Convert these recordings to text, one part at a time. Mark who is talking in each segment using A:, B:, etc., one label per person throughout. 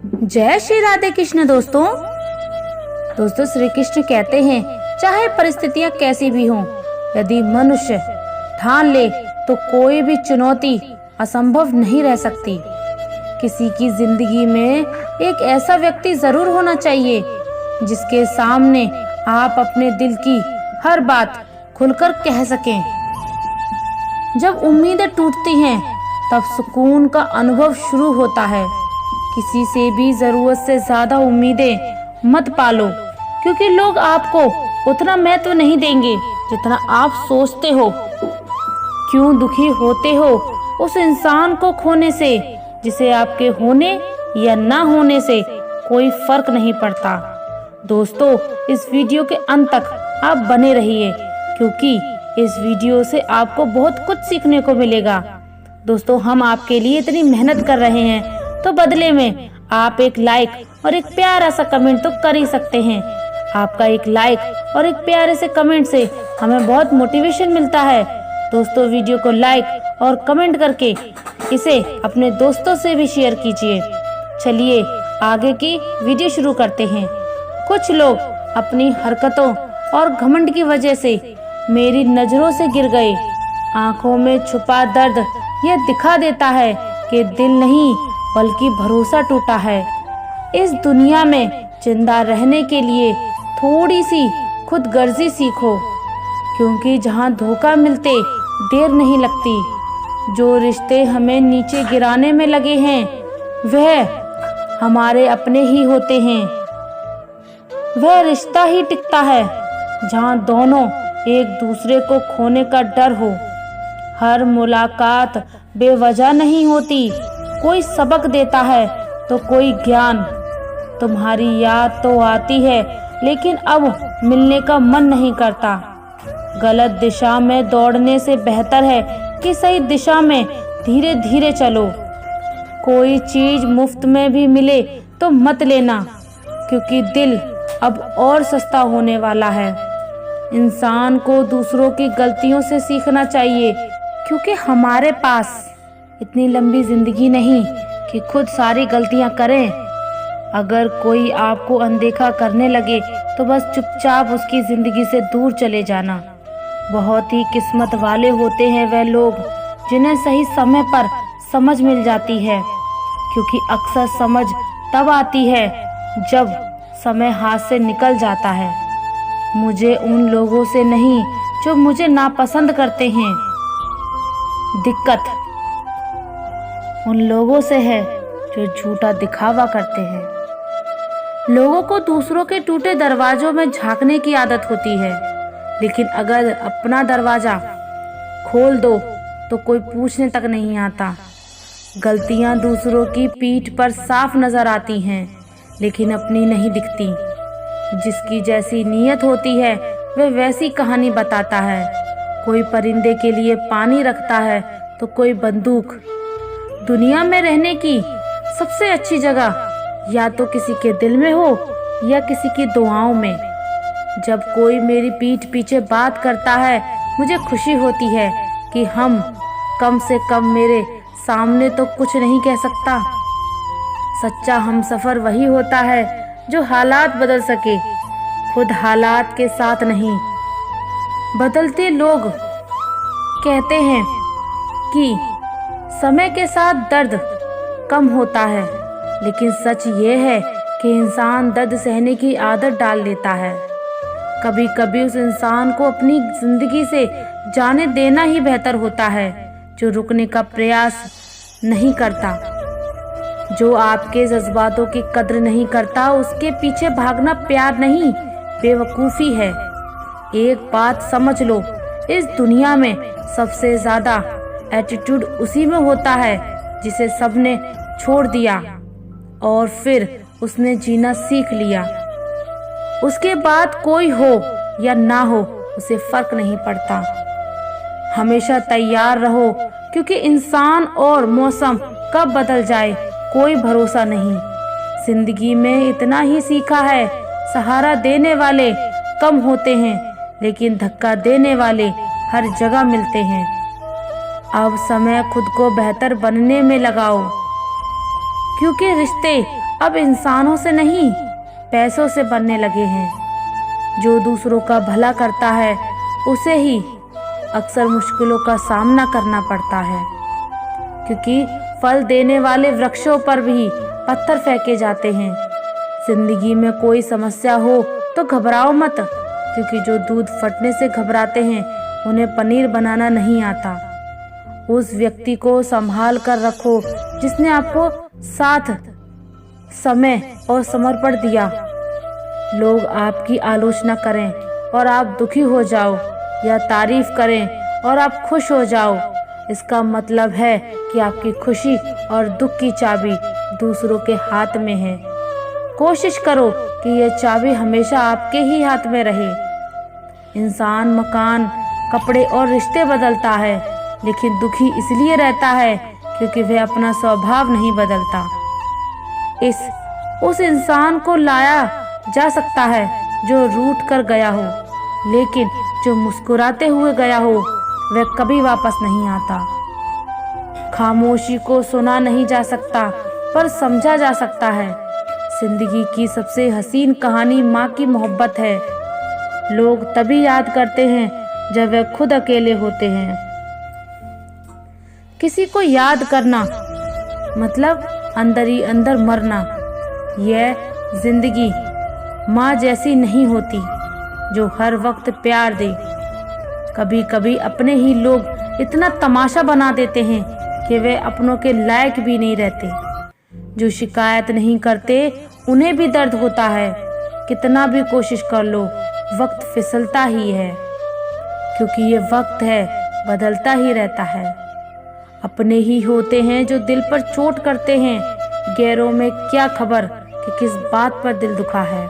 A: जय श्री राधे कृष्ण। दोस्तों श्री कृष्ण कहते हैं, चाहे परिस्थितियां कैसी भी हों, यदि मनुष्य ठान ले तो कोई भी चुनौती असंभव नहीं रह सकती। किसी की जिंदगी में एक ऐसा व्यक्ति जरूर होना चाहिए जिसके सामने आप अपने दिल की हर बात खुलकर कह सकें। जब उम्मीदें टूटती हैं तब सुकून का अनुभव शुरू होता है। किसी से भी जरूरत से ज्यादा उम्मीदें मत पालो, क्योंकि लोग आपको उतना महत्व नहीं देंगे जितना आप सोचते हो। क्यों दुखी होते हो उस इंसान को खोने से जिसे आपके होने या ना होने से कोई फर्क नहीं पड़ता। दोस्तों, इस वीडियो के अंत तक आप बने रहिए, क्योंकि इस वीडियो से आपको बहुत कुछ सीखने को मिलेगा। दोस्तों, हम आपके लिए इतनी मेहनत कर रहे हैं, तो बदले में आप एक लाइक और एक प्यारा सा कमेंट तो कर ही सकते हैं। आपका एक लाइक और एक प्यारे से कमेंट से हमें बहुत मोटिवेशन मिलता है। दोस्तों, वीडियो को लाइक और कमेंट करके इसे अपने दोस्तों से भी शेयर कीजिए। चलिए आगे की वीडियो शुरू करते हैं। कुछ लोग अपनी हरकतों और घमंड की वजह से मेरी नजरों से गिर गए। आंखों में छुपा दर्द यह दिखा देता है कि दिल नहीं बल्कि भरोसा टूटा है। इस दुनिया में जिंदा रहने के लिए थोड़ी सी खुदगर्जी सीखो, क्योंकि जहाँ धोखा मिलते देर नहीं लगती। जो रिश्ते हमें नीचे गिराने में लगे हैं वह हमारे अपने ही होते हैं। वह रिश्ता ही टिकता है जहाँ दोनों एक दूसरे को खोने का डर हो। हर मुलाकात बेवजह नहीं होती, कोई सबक देता है तो कोई ज्ञान। तुम्हारी याद तो आती है, लेकिन अब मिलने का मन नहीं करता। गलत दिशा में दौड़ने से बेहतर है कि सही दिशा में धीरे धीरे चलो। कोई चीज मुफ्त में भी मिले तो मत लेना, क्योंकि दिल अब और सस्ता होने वाला है। इंसान को दूसरों की गलतियों से सीखना चाहिए, क्योंकि हमारे पास इतनी लंबी जिंदगी नहीं कि खुद सारी गलतियां करें। अगर कोई आपको अनदेखा करने लगे तो बस चुपचाप उसकी जिंदगी से दूर चले जाना। बहुत ही किस्मत वाले होते हैं वह लोग जिन्हें सही समय पर समझ मिल जाती है, क्योंकि अक्सर समझ तब आती है जब समय हाथ से निकल जाता है। मुझे उन लोगों से नहीं जो मुझे नापसंद करते हैं, दिक्कत उन लोगों से है जो झूठा दिखावा करते हैं। लोगों को दूसरों के टूटे दरवाजों में झांकने की आदत होती है, लेकिन अगर अपना दरवाजा खोल दो तो कोई पूछने तक नहीं आता। गलतियां दूसरों की पीठ पर साफ नजर आती हैं, लेकिन अपनी नहीं दिखती। जिसकी जैसी नीयत होती है वह वैसी कहानी बताता है। कोई परिंदे के लिए पानी रखता है तो कोई बंदूक। दुनिया में रहने की सबसे अच्छी जगह या तो किसी के दिल में हो या किसी की दुआओं में। जब कोई मेरी पीठ पीछे बात करता है, मुझे खुशी होती है कि हम कम से कम मेरे सामने तो कुछ नहीं कह सकता। सच्चा हमसफर वही होता है जो हालात बदल सके, खुद हालात के साथ नहीं। बदलते लोग कहते हैं कि समय के साथ दर्द कम होता है, लेकिन सच ये है कि इंसान दर्द सहने की आदत डाल लेता है। कभी कभी उस इंसान को अपनी जिंदगी से जाने देना ही बेहतर होता है जो रुकने का प्रयास नहीं करता। जो आपके जज्बातों की कद्र नहीं करता, उसके पीछे भागना प्यार नहीं, बेवकूफ़ी है। एक बात समझ लो, इस दुनिया में सबसे ज्यादा एटीट्यूड उसी में होता है जिसे सबने छोड़ दिया और फिर उसने जीना सीख लिया। उसके बाद कोई हो या ना हो उसे फर्क नहीं पड़ता। हमेशा तैयार रहो, क्योंकि इंसान और मौसम कब बदल जाए कोई भरोसा नहीं। जिंदगी में इतना ही सीखा है, सहारा देने वाले कम होते हैं, लेकिन धक्का देने वाले हर जगह मिलते हैं। अब समय खुद को बेहतर बनने में लगाओ। क्योंकि रिश्ते अब इंसानों से नहीं, पैसों से बनने लगे हैं। जो दूसरों का भला करता है उसे ही अक्सर मुश्किलों का सामना करना पड़ता है, क्योंकि फल देने वाले वृक्षों पर भी पत्थर फेंके जाते हैं। जिंदगी में कोई समस्या हो तो घबराओ मत, क्योंकि जो दूध फटने से घबराते हैं उन्हें पनीर बनाना नहीं आता। उस व्यक्ति को संभाल कर रखो जिसने आपको साथ, समय और समर्पण दिया। लोग आपकी आलोचना करें और आप दुखी हो जाओ, या तारीफ करें और आप खुश हो जाओ, इसका मतलब है कि आपकी खुशी और दुख की चाबी दूसरों के हाथ में है। कोशिश करो कि यह चाबी हमेशा आपके ही हाथ में रहे। इंसान मकान, कपड़े और रिश्ते बदलता है, लेकिन दुखी इसलिए रहता है क्योंकि वह अपना स्वभाव नहीं बदलता। उस इंसान को लाया जा सकता है जो रूठ कर गया हो, लेकिन जो मुस्कुराते हुए गया हो वह कभी वापस नहीं आता। खामोशी को सुना नहीं जा सकता, पर समझा जा सकता है। जिंदगी की सबसे हसीन कहानी माँ की मोहब्बत है। लोग तभी याद करते हैं जब वे खुद अकेले होते हैं। किसी को याद करना मतलब अंदर ही अंदर मरना। यह जिंदगी माँ जैसी नहीं होती जो हर वक्त प्यार दे। कभी कभी अपने ही लोग इतना तमाशा बना देते हैं कि वे अपनों के लायक भी नहीं रहते। जो शिकायत नहीं करते उन्हें भी दर्द होता है। कितना भी कोशिश कर लो, वक्त फिसलता ही है, क्योंकि ये वक्त है, बदलता ही रहता है। अपने ही होते हैं जो दिल पर चोट करते हैं। गैरों में क्या खबर कि किस बात पर दिल दुखा है।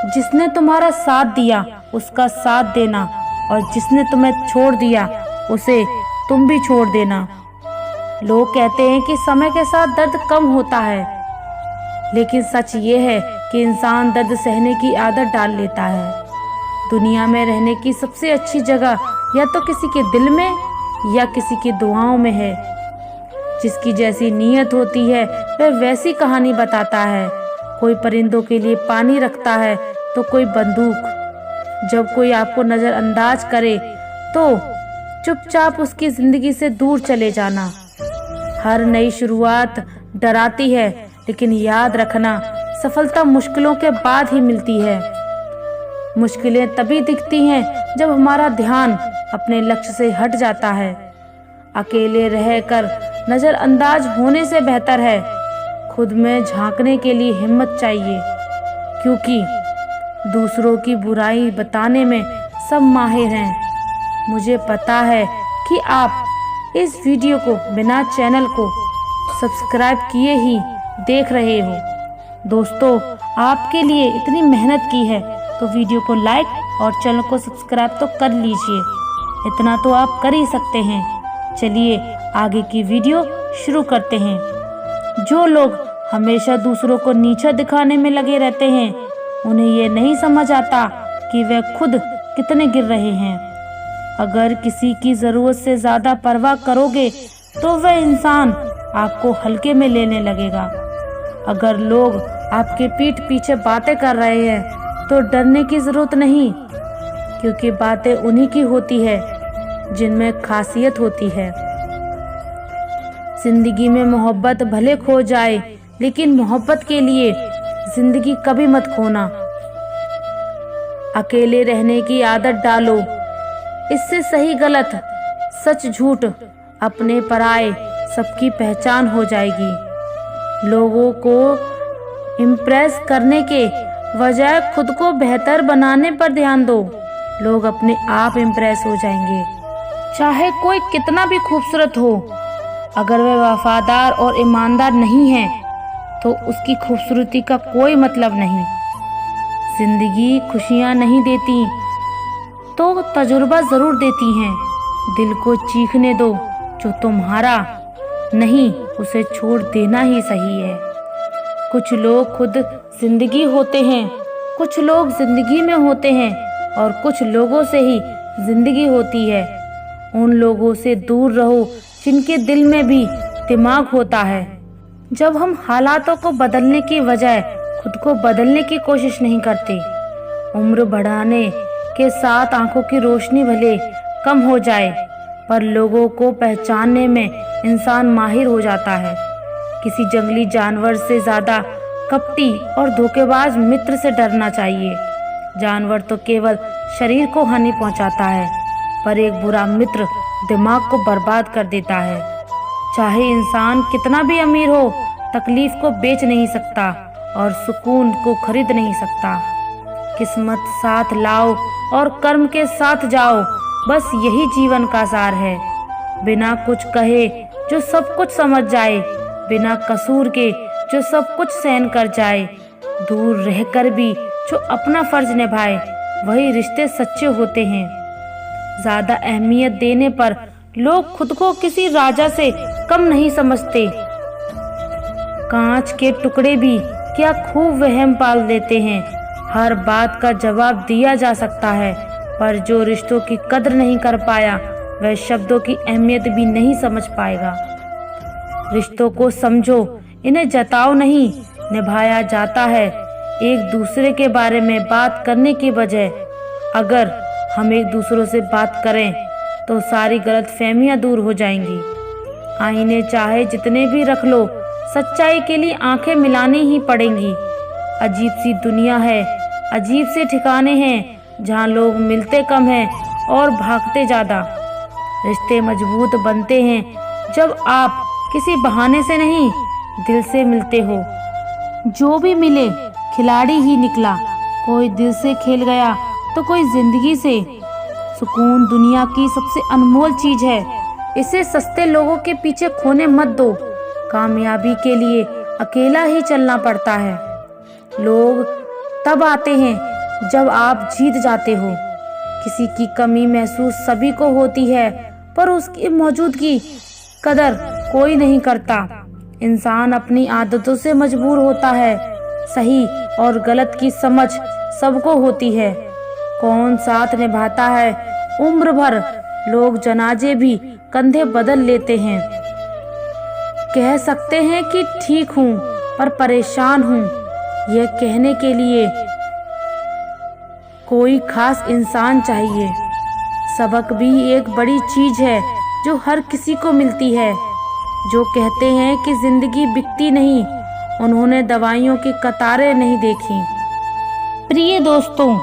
A: जिसने तुम्हारा साथ दिया उसका साथ देना, और जिसने तुम्हें छोड़ दिया उसे तुम भी छोड़ देना। लोग कहते हैं कि समय के साथ दर्द कम होता है, लेकिन सच ये है कि इंसान दर्द सहने की आदत डाल लेता है। दुनिया में रहने की सबसे अच्छी जगह या तो किसी के दिल में या किसी की दुआओं में है। जिसकी जैसी नीयत होती है वह वैसी कहानी बताता है। कोई परिंदों के लिए पानी रखता है तो कोई बंदूक। जब कोई आपको नजरअंदाज करे तो चुपचाप उसकी जिंदगी से दूर चले जाना। हर नई शुरुआत डराती है, लेकिन याद रखना सफलता मुश्किलों के बाद ही मिलती है। मुश्किलें तभी दिखती हैं जब हमारा ध्यान अपने लक्ष्य से हट जाता है। अकेले रहकर नजरअंदाज होने से बेहतर है खुद में झांकने के लिए हिम्मत चाहिए, क्योंकि दूसरों की बुराई बताने में सब माहिर हैं। मुझे पता है कि आप इस वीडियो को बिना चैनल को सब्सक्राइब किए ही देख रहे हो। दोस्तों, आपके लिए इतनी मेहनत की है तो वीडियो को लाइक और चैनल को सब्सक्राइब तो कर लीजिए। इतना तो आप कर ही सकते हैं। चलिए आगे की वीडियो शुरू करते हैं। जो लोग हमेशा दूसरों को नीचा दिखाने में लगे रहते हैं, उन्हें ये नहीं समझ आता कि वे खुद कितने गिर रहे हैं। अगर किसी की ज़रूरत से ज़्यादा परवाह करोगे तो वह इंसान आपको हल्के में लेने लगेगा। अगर लोग आपके पीठ पीछे बातें कर रहे हैं तो डरने की ज़रूरत नहीं, क्योंकि बातें उन्हीं की होती है जिनमें खासियत होती है। जिंदगी में मोहब्बत भले खो जाए, लेकिन मोहब्बत के लिए जिंदगी कभी मत खोना। अकेले रहने की आदत डालो, इससे सही गलत, सच झूठ, अपने पराए सबकी पहचान हो जाएगी। लोगों को इम्प्रेस करने के बजाय खुद को बेहतर बनाने पर ध्यान दो। लोग अपने आप इम्प्रेस हो जाएंगे। चाहे कोई कितना भी खूबसूरत हो, अगर वह वफादार और ईमानदार नहीं है तो उसकी खूबसूरती का कोई मतलब नहीं। जिंदगी खुशियाँ नहीं देती तो तजुर्बा ज़रूर देती हैं। दिल को चीखने दो, जो तुम्हारा नहीं उसे छोड़ देना ही सही है। कुछ लोग खुद जिंदगी होते हैं, कुछ लोग जिंदगी में होते हैं, और कुछ लोगों से ही जिंदगी होती है। उन लोगों से दूर रहो जिनके दिल में भी दिमाग होता है। जब हम हालातों को बदलने की बजाय खुद को बदलने की कोशिश नहीं करते। उम्र बढ़ाने के साथ आंखों की रोशनी भले कम हो जाए, पर लोगों को पहचानने में इंसान माहिर हो जाता है। किसी जंगली जानवर से ज्यादा कपटी और धोखेबाज मित्र से डरना चाहिए। जानवर तो केवल शरीर को हानि पहुंचाता है, पर एक बुरा मित्र दिमाग को बर्बाद कर देता है। चाहे इंसान कितना भी अमीर हो, तकलीफ को बेच नहीं सकता और सुकून को खरीद नहीं सकता। किस्मत साथ लाओ और कर्म के साथ जाओ, बस यही जीवन का सार है। बिना कुछ कहे जो सब कुछ समझ जाए, बिना कसूर के जो सब कुछ सहन कर जाए, दूर रहकर भी जो अपना फर्ज निभाए, वही रिश्ते सच्चे होते हैं। ज्यादा अहमियत देने पर लोग खुद को किसी राजा से कम नहीं समझते। कांच के टुकड़े भी क्या खूब वहम पाल देते हैं। हर बात का जवाब दिया जा सकता है, पर जो रिश्तों की कद्र नहीं कर पाया, वह शब्दों की अहमियत भी नहीं समझ पाएगा। रिश्तों को समझो, इन्हें जताओ नहीं, निभाया जाता है। एक दूसरे के बारे में बात करने की बजाय अगर हम एक दूसरों से बात करें तो सारी गलतफहमियां दूर हो जाएंगी। आईने चाहे जितने भी रख लो, सच्चाई के लिए आंखें मिलानी ही पड़ेंगी। अजीब सी दुनिया है, अजीब से ठिकाने हैं जहाँ लोग मिलते कम हैं और भागते ज्यादा। रिश्ते मजबूत बनते हैं जब आप किसी बहाने से नहीं, दिल से मिलते हो। जो भी मिले खिलाड़ी ही निकला, कोई दिल से खेल गया तो कोई जिंदगी से। सुकून दुनिया की सबसे अनमोल चीज है, इसे सस्ते लोगों के पीछे खोने मत दो। कामयाबी के लिए अकेला ही चलना पड़ता है। लोग तब आते हैं जब आप जीत जाते हो। किसी की कमी महसूस सभी को होती है, पर उसकी मौजूदगी कदर कोई नहीं करता। इंसान अपनी आदतों से मजबूर होता है। सही और गलत की समझ सबको होती है। कौन साथ निभाता है उम्र भर, लोग जनाजे भी कंधे बदल लेते हैं। कह सकते हैं कि ठीक हूँ पर परेशान हूँ, यह कहने के लिए कोई खास इंसान चाहिए। सबक भी एक बड़ी चीज है जो हर किसी को मिलती है। जो कहते हैं कि जिंदगी बिकती नहीं, उन्होंने दवाइयों की कतारें नहीं देखी। प्रिय दोस्तों,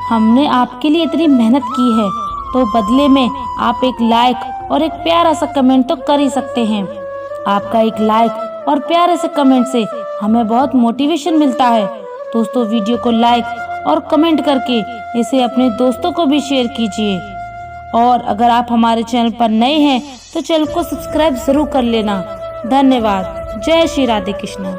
A: हमने आपके लिए इतनी मेहनत की है, तो बदले में आप एक लाइक और एक प्यारा सा कमेंट तो कर ही सकते हैं। आपका एक लाइक और प्यारे से कमेंट से हमें बहुत मोटिवेशन मिलता है। दोस्तों, वीडियो को लाइक और कमेंट करके इसे अपने दोस्तों को भी शेयर कीजिए। और अगर आप हमारे चैनल पर नए हैं तो चैनल को सब्सक्राइब जरूर कर लेना। धन्यवाद। जय श्री राधे कृष्ण।